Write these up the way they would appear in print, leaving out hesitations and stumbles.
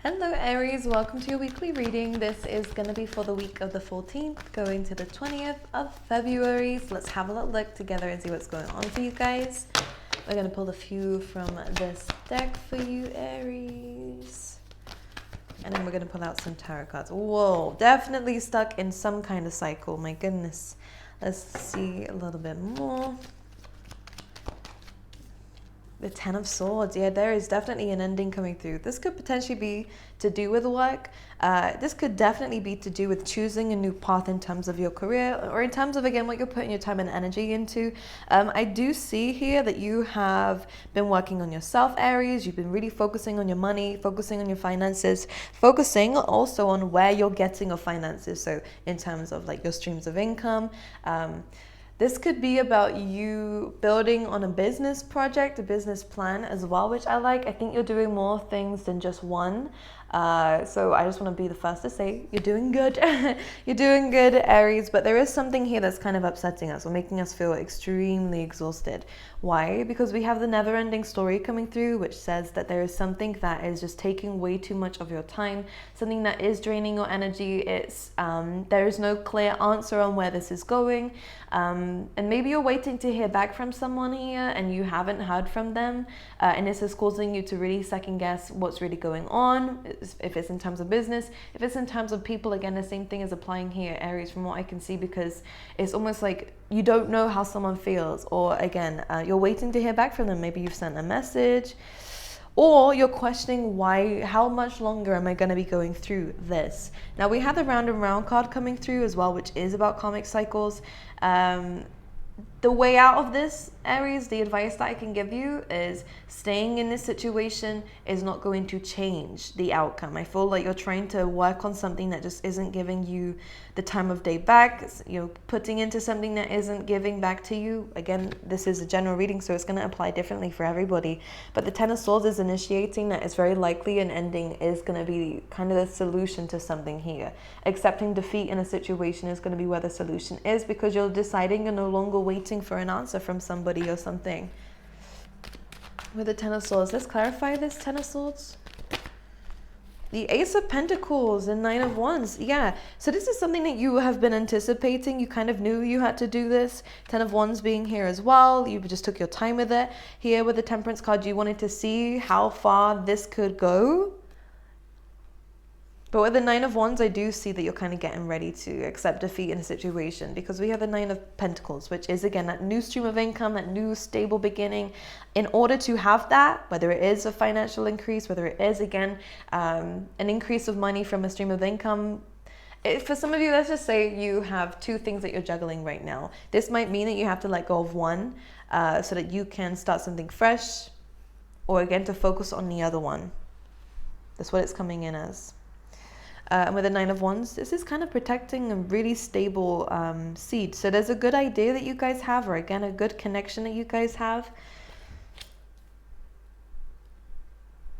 Hello Aries, welcome to your weekly reading. This is going to be for the week of the 14th going to the 20th of February. So let's have a little look together and see what's going on for you guys. We're going to pull a few from this deck for you Aries. And then we're going to pull out some tarot cards. Whoa, definitely stuck in some kind of cycle. My goodness. Let's see a little bit more. The Ten of Swords. Yeah, there is definitely an ending coming through. This could potentially be to do with work. This could definitely be to do with choosing a new path in terms of your career or in terms of, again, what you're putting your time and energy into. I do see here that you have been working on yourself, Aries. You've been really focusing on your money, focusing on your finances, focusing also on where you're getting your finances. So in terms of like your streams of income, this could be about you building on a business project, a business plan as well, which I like. I think you're doing more things than just one. So I just want to be the first to say you're doing good. You're doing good, Aries. But there is something here that's kind of upsetting us or making us feel extremely exhausted. Why? Because we have the never-ending story coming through, which says that there is something that is just taking way too much of your time, something that is draining your energy. It's there is no clear answer on where this is going. And maybe you're waiting to hear back from someone here and you haven't heard from them. And this is causing you to really second guess what's really going on. If it's in terms of business, if it's in terms of people, again, the same thing is applying here, Aries, from what I can see, because it's almost like you don't know how someone feels. Or again, you're waiting to hear back from them. Maybe you've sent a message. Or you're questioning how much longer am I going to be going through this? Now we have the round and round card coming through as well, which is about karmic cycles. The way out of this, Aries, the advice that I can give you is staying in this situation is not going to change the outcome. I feel like you're trying to work on something that just isn't giving you the time of day back. You're putting into something that isn't giving back to you. Again, this is a general reading, so it's going to apply differently for everybody. But the Ten of Swords is initiating that it's very likely an ending is going to be kind of the solution to something here. Accepting defeat in a situation is going to be where the solution is, because you're deciding you're no longer waiting for an answer from somebody or something. With the Ten of Swords, let's clarify this Ten of Swords. The Ace of Pentacles and Nine of Wands. Yeah, so this is something that you have been anticipating. You kind of knew you had to do this. Ten of Wands being here as well. You just took your time with it. Here with the Temperance card, you wanted to see how far this could go. But with the Nine of Wands, I do see that you're kind of getting ready to accept defeat in a situation, because we have the Nine of Pentacles, which is, again, that new stream of income, that new stable beginning. In order to have that, whether it is a financial increase, whether it is, again, an increase of money from a stream of income, for some of you, let's just say you have two things that you're juggling right now. This might mean that you have to let go of one so that you can start something fresh, or again, to focus on the other one. That's what it's coming in as. And with the Nine of Wands, this is kind of protecting a really stable seed. So there's a good idea that you guys have, or again, a good connection that you guys have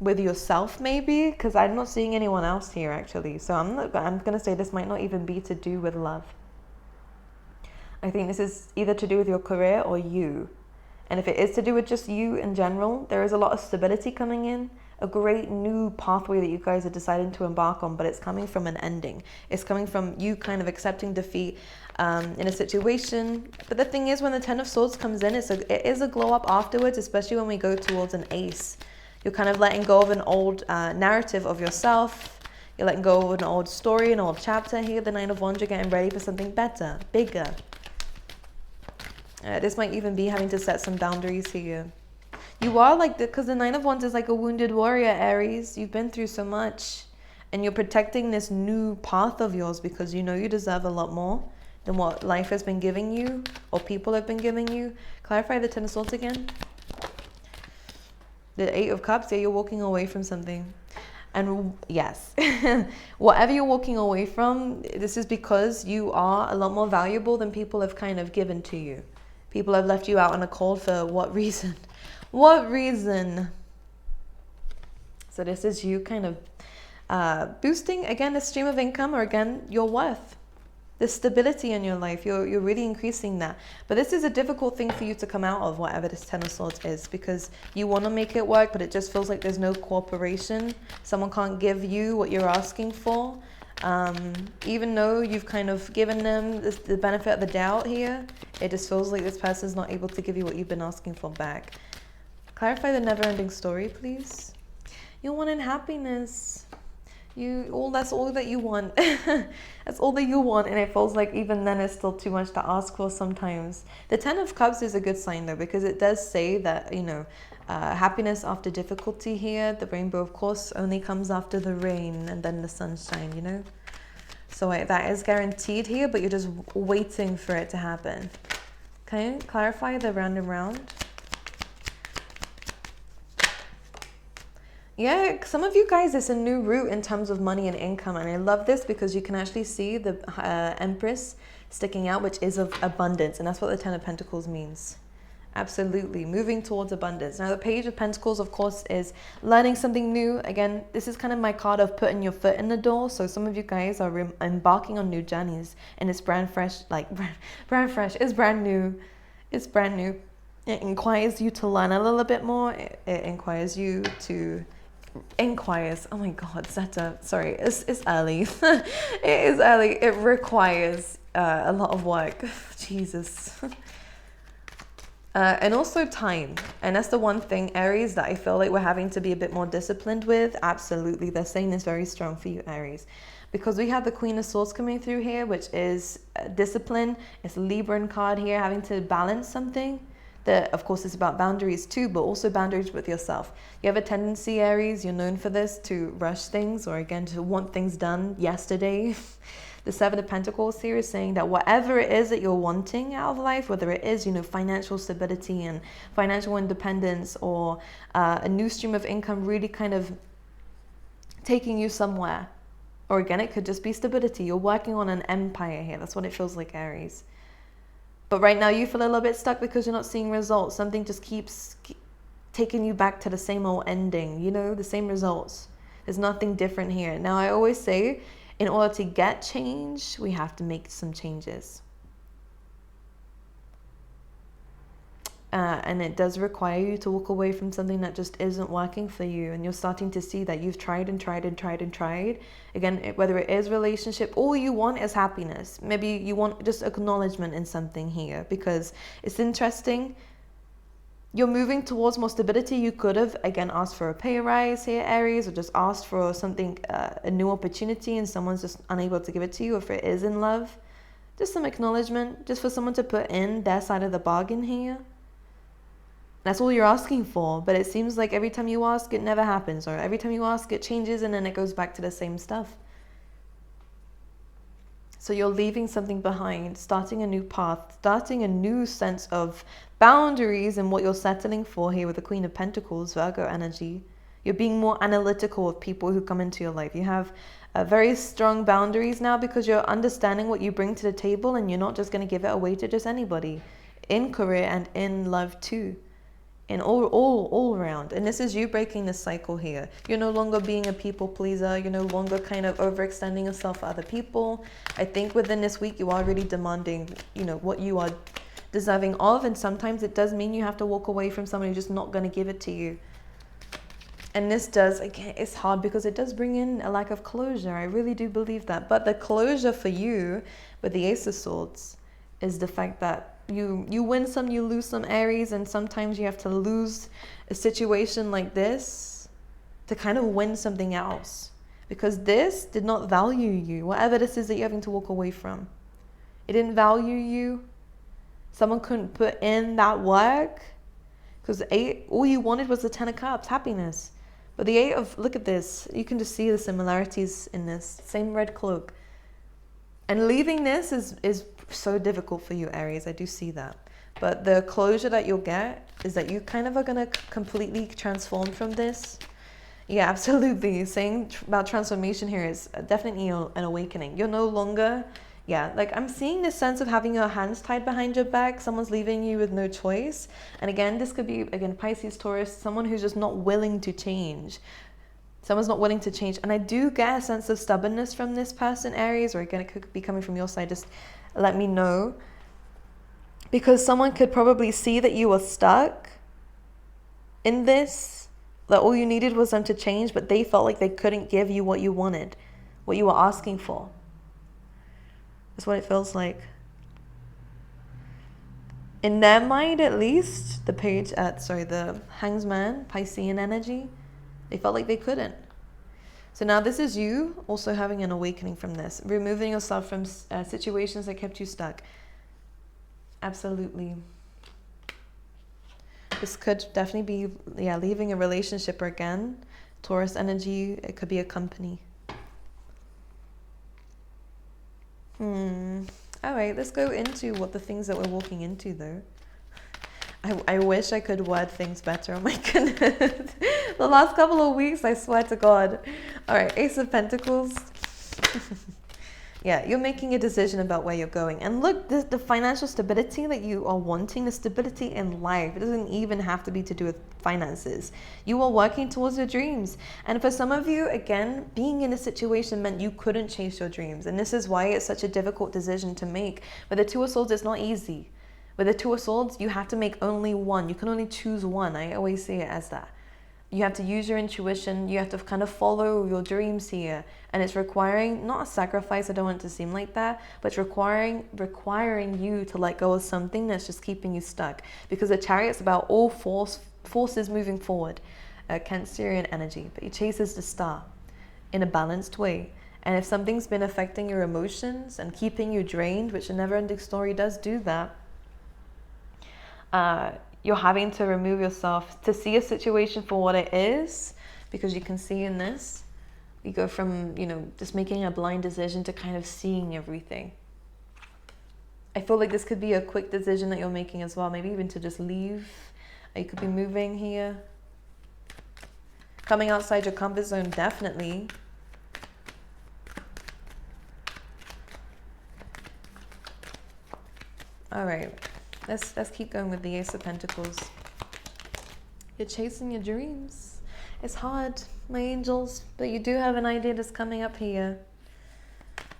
with yourself, maybe, because I'm not seeing anyone else here actually. So I'm going to say this might not even be to do with love. I think this is either to do with your career or you. And if it is to do with just you in general, there is a lot of stability coming in. A great new pathway that you guys are deciding to embark on, but it's coming from an ending. It's coming from you kind of accepting defeat in a situation. But the thing is, when the Ten of Swords comes in, it is a glow up afterwards, especially when we go towards an ace. You're kind of letting go of an old narrative of yourself. You're letting go of an old story, an old chapter. Here, the Nine of Wands, you're getting ready for something better, bigger. This might even be having to set some boundaries here. You are like, because the Nine of Wands is like a wounded warrior, Aries. You've been through so much, and you're protecting this new path of yours because you know you deserve a lot more than what life has been giving you or people have been giving you. Clarify the Ten of Swords again. The Eight of Cups, yeah, you're walking away from something. And yes, whatever you're walking away from, this is because you are a lot more valuable than people have kind of given to you. People have left you out in a cold for what reason? What reason? So this is you kind of boosting, again, a stream of income, or again, your worth. There's stability in your life. You're really increasing that. But this is a difficult thing for you to come out of, whatever this Ten of Swords is, because you want to make it work, but it just feels like there's no cooperation. Someone can't give you what you're asking for. Even though you've kind of given them the benefit of the doubt here, it just feels like this person's not able to give you what you've been asking for back. Clarify the never-ending story, please. You're wanting happiness. That's all that you want. That's all that you want, and it feels like even then it's still too much to ask for sometimes. The Ten of Cups is a good sign though, because it does say that, you know, happiness after difficulty here. The rainbow, of course, only comes after the rain and then the sunshine, you know. So that is guaranteed here, but you're just waiting for it to happen. Okay, clarify the random round. Yeah, some of you guys, it's a new route in terms of money and income. And I love this because you can actually see the Empress sticking out, which is of abundance. And that's what the Ten of Pentacles means. Absolutely. Moving towards abundance. Now, the Page of Pentacles, of course, is learning something new. Again, this is kind of my card of putting your foot in the door. So some of you guys are embarking on new journeys. And it's brand fresh, like brand fresh. It's brand new. It's brand new. It inquires you to learn a little bit more. It inquires you to... oh my god, sorry, it's early. It is early. It requires a lot of work. Jesus. And also time, and that's the one thing, Aries, that I feel like we're having to be a bit more disciplined with. Absolutely, they're saying this very strong for you, Aries, because we have the Queen of Swords coming through here, which is discipline. It's a Libran card here, having to balance something. That, of course, is about boundaries too, but also boundaries with yourself. You have a tendency, Aries, you're known for this, to rush things, or again, to want things done yesterday. The Seven of Pentacles here is saying that whatever it is that you're wanting out of life, whether it is, you know, financial stability and financial independence, or a new stream of income really kind of taking you somewhere. Or again, it could just be stability. You're working on an empire here. That's what it feels like, Aries. But right now you feel a little bit stuck because you're not seeing results. Something just keeps taking you back to the same old ending, you know, the same results. There's nothing different here. Now, I always say, in order to get change, we have to make some changes. And it does require you to walk away from something that just isn't working for you. And you're starting to see that you've tried and tried and tried and tried. Again, whether it is relationship, all you want is happiness. Maybe you want just acknowledgement in something here, because it's interesting. You're moving towards more stability. You could have, again, asked for a pay rise here, Aries, or just asked for something, a new opportunity, and someone's just unable to give it to you. If it is in love, just some acknowledgement, just for someone to put in their side of the bargain here. That's all you're asking for, but it seems like every time you ask, it never happens, or every time you ask, it changes, and then it goes back to the same stuff. So you're leaving something behind, starting a new path, starting a new sense of boundaries and what you're settling for here with the Queen of Pentacles, Virgo energy. You're being more analytical of people who come into your life. You have very strong boundaries now because you're understanding what you bring to the table, and you're not just going to give it away to just anybody, in career and in love too. In all around. And this is you breaking the cycle here. You're no longer being a people pleaser. You're no longer kind of overextending yourself for other people. I think within this week, you are really demanding, you know, what you are deserving of. And sometimes it does mean you have to walk away from someone who's just not going to give it to you. And this does, again, it's hard because it does bring in a lack of closure. I really do believe that. But the closure for you with the Ace of Swords is the fact that you win some, you lose some, Aries, and sometimes you have to lose a situation like this to kind of win something else, because this did not value you, whatever this is that you're having to walk away from. It didn't value you. Someone couldn't put in that work, because all you wanted was the Ten of Cups, happiness. But the Eight of, look at this, you can just see the similarities in this, same red cloak. And leaving this is so difficult for you, Aries. I do see that. But the closure that you'll get is that you kind of are going to completely transform from this. Yeah, absolutely. Saying about transformation here is definitely an awakening. You're no longer, yeah, like I'm seeing this sense of having your hands tied behind your back. Someone's leaving you with no choice. And again, this could be, again, Pisces, Taurus, someone who's just not willing to change. Someone's not willing to change. And I do get a sense of stubbornness from this person, Aries, or again, it could be coming from your side. Just let me know. Because someone could probably see that you were stuck in this, that all you needed was them to change, but they felt like they couldn't give you what you wanted, what you were asking for. That's what it feels like. In their mind, at least, the Hangsman, Piscean energy, they felt like they couldn't. So now this is you also having an awakening from this, removing yourself from situations that kept you stuck. Absolutely. This could definitely be, leaving a relationship, or again, Taurus energy, it could be a company. All right, let's go into what the things that we're walking into, though. I wish I could word things better. Oh my goodness. The last couple of weeks, I swear to God. All right, Ace of Pentacles. Yeah, you're making a decision about where you're going. And look, the financial stability that you are wanting, the stability in life, it doesn't even have to be to do with finances. You are working towards your dreams. And for some of you, again, being in a situation meant you couldn't chase your dreams. And this is why it's such a difficult decision to make. With the Two of Swords, it's not easy. With the Two of Swords, you have to make only one. You can only choose one. I always see it as that. You have to use your intuition. You have to kind of follow your dreams here. And it's requiring, not a sacrifice, I don't want it to seem like that, but it's requiring you to let go of something that's just keeping you stuck. Because the Chariot's about all forces moving forward. Cancerian energy. But he chases the star in a balanced way. And if something's been affecting your emotions and keeping you drained, which a never-ending story does do that, you're having to remove yourself to see a situation for what it is, because you can see in this, you go from, just making a blind decision to kind of seeing everything. I feel like this could be a quick decision that you're making as well, maybe even to just leave. You could be moving here. Coming outside your comfort zone, definitely. All right. Let's keep going with the Ace of Pentacles. You're chasing your dreams. It's hard, my angels, but you do have an idea that's coming up here.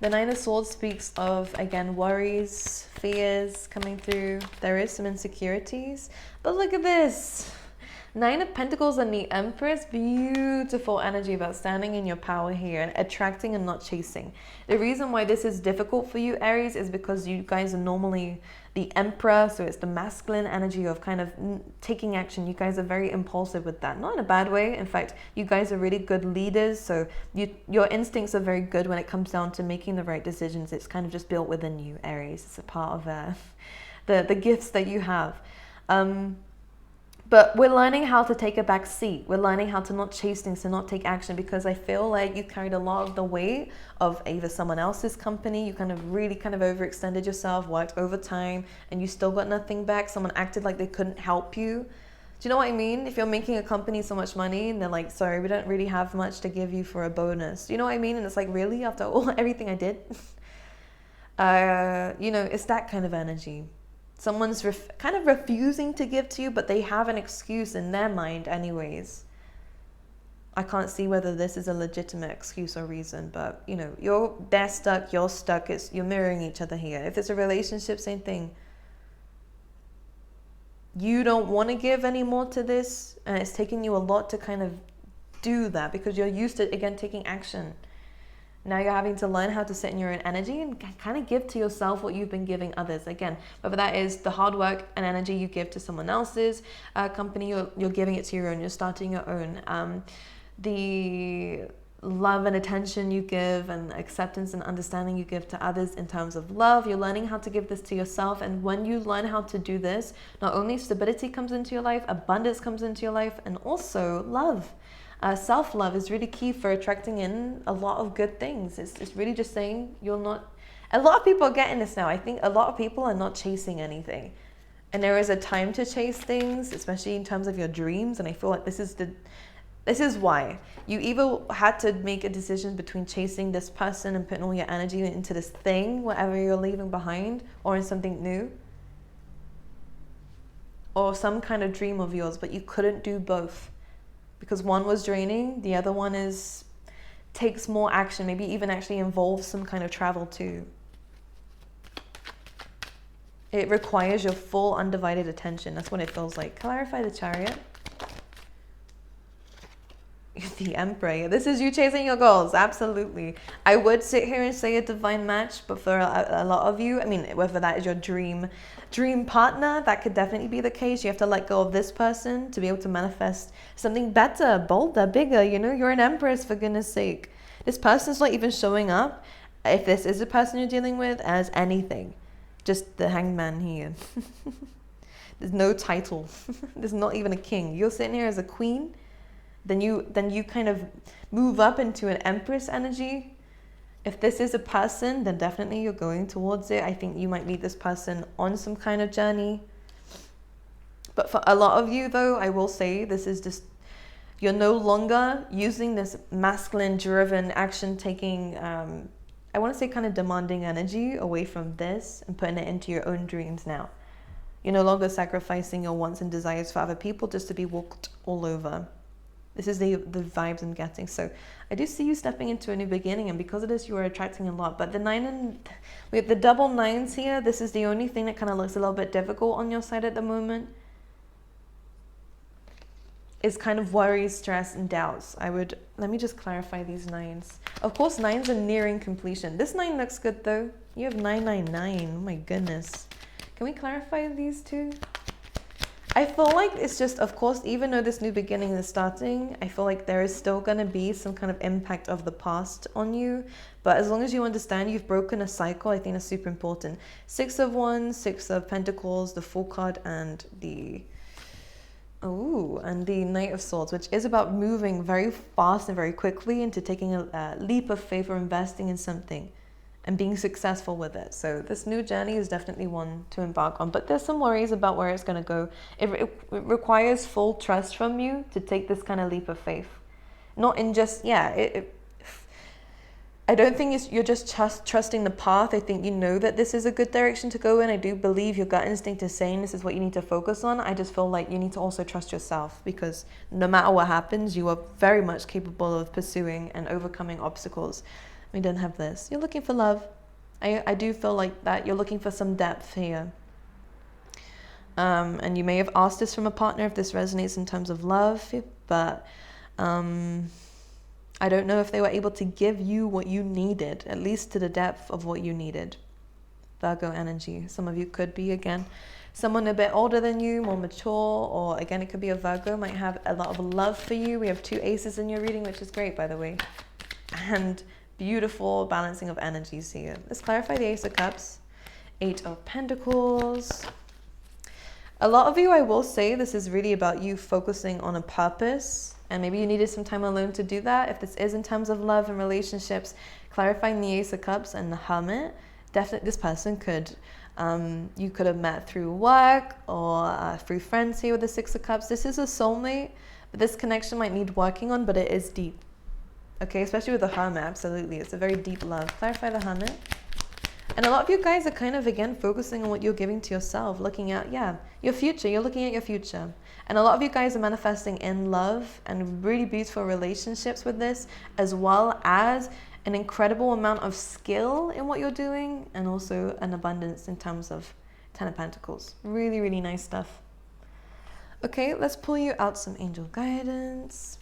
The Nine of Swords speaks of, again, worries, fears coming through. There is some insecurities, but look at this. Nine of Pentacles and the Empress, beautiful energy about standing in your power here and attracting and not chasing. The reason why this is difficult for you, Aries, is because you guys are normally the Emperor, so it's the masculine energy of kind of taking action. You guys are very impulsive with that, not in a bad way. In fact, you guys are really good leaders, so your instincts are very good when it comes down to making the right decisions. It's kind of just built within you, Aries. It's a part of the gifts that you have. But we're learning how to take a back seat. We're learning how to not chase things, to not take action, because I feel like you carried a lot of the weight of either someone else's company. You really overextended yourself, worked overtime, and you still got nothing back. Someone acted like they couldn't help you. Do you know what I mean? If you're making a company so much money and they're like, sorry, we don't really have much to give you for a bonus. Do you know what I mean? And it's like, really? After everything I did? It's that kind of energy. Someone's kind of refusing to give to you, but they have an excuse in their mind anyways. I can't see whether this is a legitimate excuse or reason, but they're stuck, you're stuck. You're mirroring each other here. If it's a relationship, same thing. You don't want to give any more to this, and it's taking you a lot to kind of do that because you're used to, again, taking action. Now you're having to learn how to sit in your own energy and kind of give to yourself what you've been giving others. Again, whether that is the hard work and energy you give to someone else's company, you're giving it to your own. You're starting your own. The love and attention you give and acceptance and understanding you give to others in terms of love, you're learning how to give this to yourself. And when you learn how to do this, not only stability comes into your life, abundance comes into your life, and also love. Self-love is really key for attracting in a lot of good things. It's really just saying you're not... A lot of people are getting this now. I think a lot of people are not chasing anything. And there is a time to chase things, especially in terms of your dreams. And I feel like this is why. You either had to make a decision between chasing this person and putting all your energy into this thing, whatever you're leaving behind, or in something new. Or some kind of dream of yours, but you couldn't do both. because one was draining, the other one is takes more action, maybe even actually involves some kind of travel too. It requires your full undivided attention. That's what it feels like. Clarify the Chariot. The Emperor. This is you chasing your goals. Absolutely. I would sit here and say a divine match, but for a lot of you, I mean, whether that is your dream partner, that could definitely be the case. You have to let go of this person to be able to manifest something better, bolder, bigger. You know, you're an empress, for goodness sake. This person's not even showing up, if this is a person you're dealing with, as anything. Just the Hangman here. There's no title. There's not even a king. You're sitting here as a queen. Then you kind of move up into an empress energy. If this is a person, then definitely you're going towards it. I think you might meet this person on some kind of journey. But for a lot of you, though, I will say this is just, you're no longer using this masculine driven action taking, I want to say kind of demanding energy away from this and putting it into your own dreams now. You're no longer sacrificing your wants and desires for other people just to be walked all over. This is the vibes I'm getting. So I do see you stepping into a new beginning, and because of this, you are attracting a lot. But we have the double nines here. This is the only thing that kind of looks a little bit difficult on your side at the moment. Is kind of worries, stress, and doubts. Let me just clarify these nines. Of course, nines are nearing completion. This 9 looks good though. You have 999. Oh my goodness. Can we clarify these two? I feel like it's just, of course, even though this new beginning is starting, I feel like there is still going to be some kind of impact of the past on you. But as long as you understand you've broken a cycle, I think that's super important. 6 of Wands, 6 of Pentacles, the Fool card, and the Knight of Swords, which is about moving very fast and very quickly into taking a leap of faith or investing in something and being successful with it. So this new journey is definitely one to embark on, but there's some worries about where it's going to go. It requires full trust from you to take this kind of leap of faith. Not in just, I don't think you're just trusting the path. I think you know that this is a good direction to go in. I do believe your gut instinct is saying this is what you need to focus on. I just feel like you need to also trust yourself, because no matter what happens, you are very much capable of pursuing and overcoming obstacles. We don't have this. You're looking for love. I do feel like that you're looking for some depth here. And you may have asked this from a partner if this resonates in terms of love, but I don't know if they were able to give you what you needed, at least to the depth of what you needed. Virgo energy. Some of you could be, again, someone a bit older than you, more mature, or again, it could be a Virgo, might have a lot of love for you. We have 2 aces in your reading, which is great, by the way. And beautiful balancing of energies here. Let's clarify the Ace of Cups, 8 of Pentacles. A lot of you, I will say, this is really about you focusing on a purpose, and maybe you needed some time alone to do that. If this is in terms of love and relationships, clarifying the Ace of Cups and the Hermit, definitely this person could, you could have met through work or through friends here with the 6 of Cups. This is a soulmate, but this connection might need working on, but it is deep. Okay, especially with the Hermit, absolutely. It's a very deep love. Clarify the Hermit. And a lot of you guys are kind of, again, focusing on what you're giving to yourself, looking at, your future. You're looking at your future. And a lot of you guys are manifesting in love and really beautiful relationships with this, as well as an incredible amount of skill in what you're doing, and also an abundance in terms of 10 of Pentacles. Really, really nice stuff. Okay, let's pull you out some angel guidance.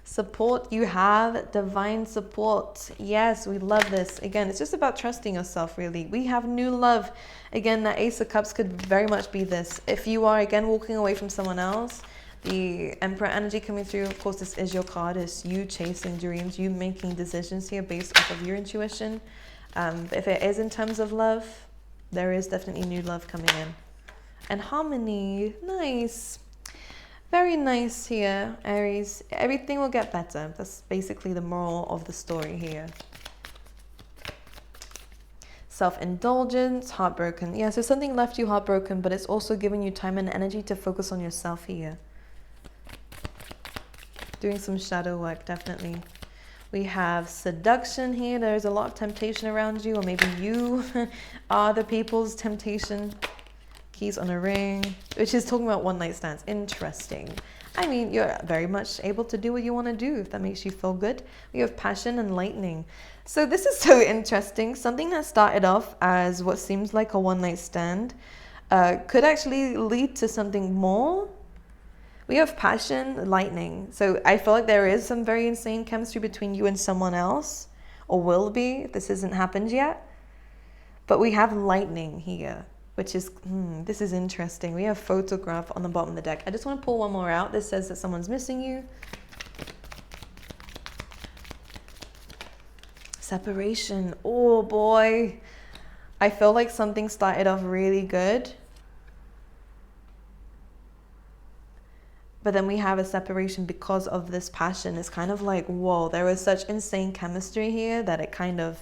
Support, you have divine support. Yes, we love this. Again, it's just about trusting yourself, really. We have new love. Again, that Ace of Cups could very much be this. If you are, again, walking away from someone else, the Emperor energy coming through, of course, this is your card. It's you chasing dreams, you making decisions here based off of your intuition. But if it is in terms of love, there is definitely new love coming in. And harmony, nice. Very nice here, Aries. Everything will get better. That's basically the moral of the story here. Self-indulgence, heartbroken. Yeah, so something left you heartbroken, but it's also giving you time and energy to focus on yourself here. Doing some shadow work, definitely. We have seduction here. There's a lot of temptation around you, or maybe you are the people's temptation. Keys on a ring, which is talking about one night stands. Interesting. I mean, you're very much able to do what you want to do if that makes you feel good. We have passion and lightning. So this is so interesting. Something that started off as what seems like a one night stand could actually lead to something more. We have passion, lightning. So I feel like there is some very insane chemistry between you and someone else, or will be if this hasn't happened yet. But we have lightning here, which is, this is interesting. We have photograph on the bottom of the deck. I just want to pull one more out. This says that someone's missing you. Separation. Oh boy. I feel like something started off really good. But then we have a separation because of this passion. It's kind of like, whoa, there was such insane chemistry here that it kind of,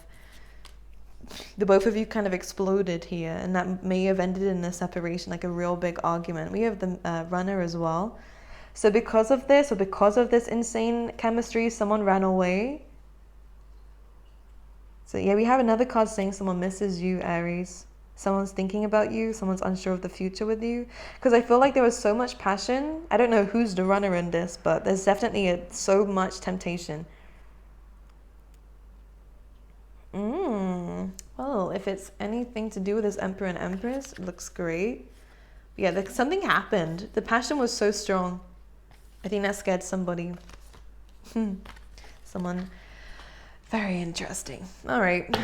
the both of you kind of exploded here, and that may have ended in a separation, like a real big argument. We have the runner as well. So because of this, or because of this insane chemistry, someone ran away. So yeah, we have another card saying someone misses you, Aries. Someone's thinking about you. Someone's unsure of the future with you. Because I feel like there was so much passion. I don't know who's the runner in this, but there's definitely so much temptation. Well, if it's anything to do with this Emperor and Empress, it looks great. Yeah, something happened. The passion was so strong. I think that scared somebody. Someone very interesting. All right.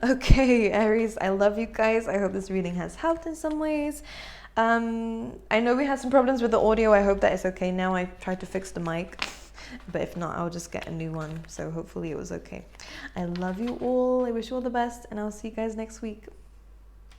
Okay, Aries, I love you guys. I hope this reading has helped in some ways. I know we had some problems with the audio. I hope that it's okay now. I tried to fix the mic, but if not, I'll just get a new one. So hopefully it was okay. I love you all. I wish you all the best, and I'll see you guys next week.